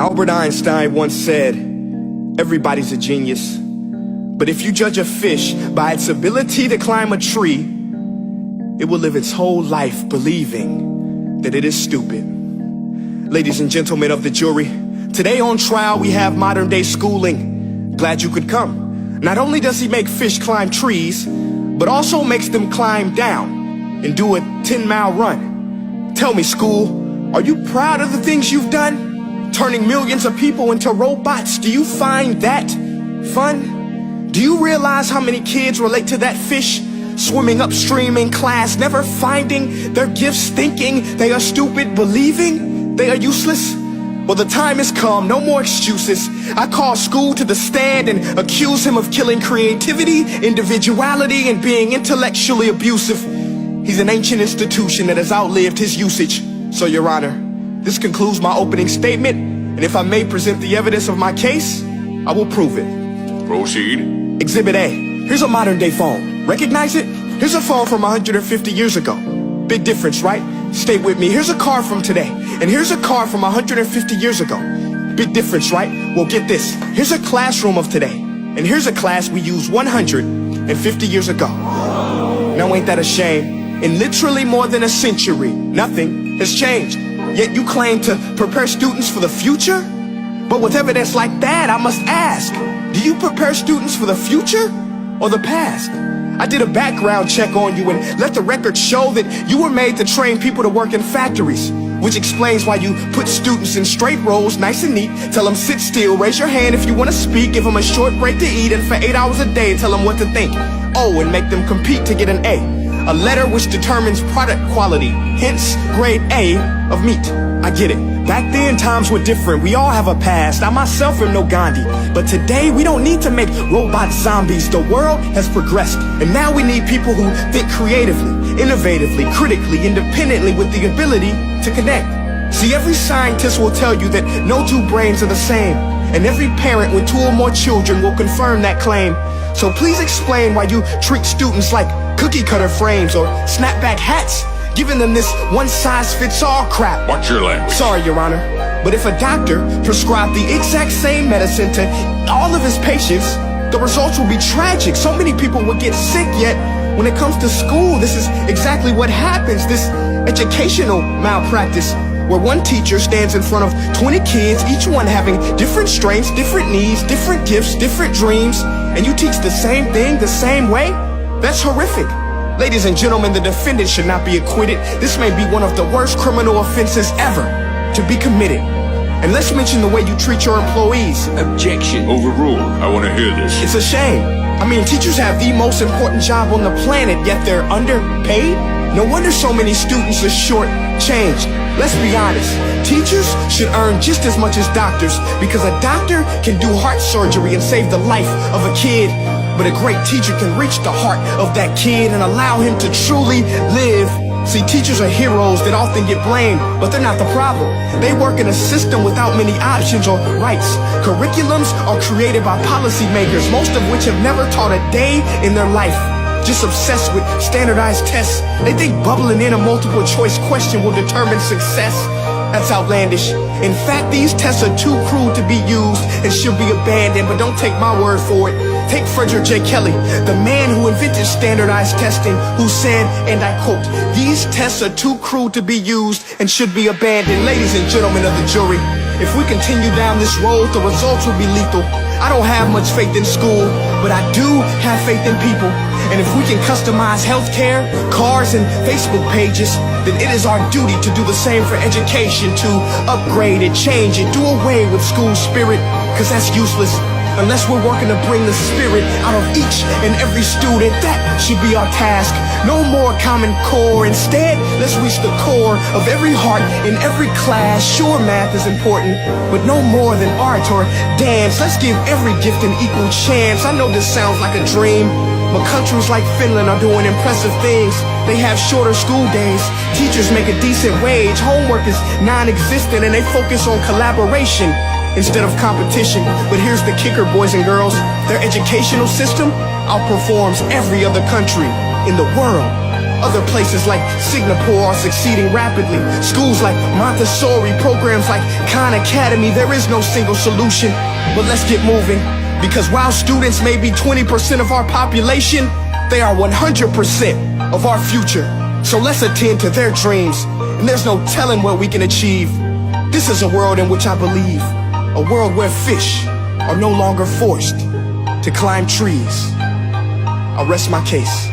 Albert Einstein once said, everybody's a genius, but if you judge a fish by its ability to climb a tree, it will live its whole life believing that it is stupid. Ladies and gentlemen of the jury, today on trial we have modern day schooling. Glad you could come. Not only does he make fish climb trees, but also makes them climb down and do a 10-mile run. Tell me, school, are you proud of the things you've done? Turning millions of people into robots, do you find that fun? Do you realize how many kids relate to that fish? Swimming upstream in class, never finding their gifts, thinking they are stupid, believing they are useless? Well, the time has come, no more excuses. I call school to the stand and accuse him of killing creativity, individuality, and being intellectually abusive. He's an ancient institution that has outlived his usage. So, Your Honor, this concludes my opening statement, and if I may present the evidence of my case, I will prove it. Proceed. Exhibit A. Here's a modern day phone. Recognize it? Here's a phone from 150 years ago. Big difference, right? Stay with me. Here's a car from today, and here's a car from 150 years ago. Big difference, right? Well, get this. Here's a classroom of today, and here's a class we used 150 years ago. Now ain't that a shame? In literally more than a century, nothing has changed. Yet you claim to prepare students for the future? But with evidence like that, I must ask, do you prepare students for the future or the past? I did a background check on you and let the record show that you were made to train people to work in factories, which explains why you put students in straight rows, nice and neat, tell them sit still, raise your hand if you want to speak, give them a short break to eat, and for 8 hours a day tell them what to think. Oh, and make them compete to get an A. A letter which determines product quality, hence grade A of meat. I get it. Back then, times were different. We all have a past. I myself am no Gandhi. But today, we don't need to make robot zombies. The world has progressed. And now we need people who think creatively, innovatively, critically, independently, with the ability to connect. See, every scientist will tell you that no two brains are the same. And every parent with 2 or more children will confirm that claim. So please explain why you treat students like cookie cutter frames or snapback hats, giving them this one-size-fits-all crap. Watch your language. Sorry, Your Honor, but if a doctor prescribed the exact same medicine to all of his patients, the results will be tragic. So many people will get sick, yet when it comes to school, this is exactly what happens. This educational malpractice, where one teacher stands in front of 20 kids, each one having different strengths, different needs, different gifts, different dreams, and you teach the same thing the same way? That's horrific. Ladies and gentlemen, the defendant should not be acquitted. This may be one of the worst criminal offenses ever to be committed. And let's mention the way you treat your employees. Objection. Overruled. I want to hear this. It's a shame. I mean, teachers have the most important job on the planet, yet they're underpaid? No wonder so many students are short-changed. Let's be honest, teachers should earn just as much as doctors, because a doctor can do heart surgery and save the life of a kid, but a great teacher can reach the heart of that kid and allow him to truly live. See, teachers are heroes that often get blamed, but they're not the problem. They work in a system without many options or rights. Curriculums are created by policymakers, most of which have never taught a day in their life. Just obsessed with standardized tests. They think bubbling in a multiple choice question will determine success. That's outlandish. In fact, these tests are too crude to be used and should be abandoned, but don't take my word for it. Take Frederick J. Kelly, the man who invented standardized testing, who said, and I quote, "These tests are too crude to be used and should be abandoned." Ladies and gentlemen of the jury, if we continue down this road, the results will be lethal. I don't have much faith in school, but I do have faith in people. And if we can customize healthcare, cars, and Facebook pages, then it is our duty to do the same for education, to upgrade it, change it, do away with school spirit, because that's useless. Unless we're working to bring the spirit out of each and every student, that should be our task. No more Common Core. Instead, let's reach the core of every heart in every class. Sure, math is important, but no more than art or dance. Let's give every gift an equal chance. I know this sounds like a dream, but countries like Finland are doing impressive things. They have shorter school days, teachers make a decent wage, homework is non-existent, and they focus on collaboration instead of competition. But here's the kicker, boys and girls. Their educational system outperforms every other country in the world. Other places like Singapore are succeeding rapidly. Schools like Montessori, programs like Khan Academy, there is no single solution. But let's get moving, because while students may be 20% of our population, they are 100% of our future. So let's attend to their dreams, and there's no telling what we can achieve. This is a world in which I believe, a world where fish are no longer forced to climb trees. I'll rest my case.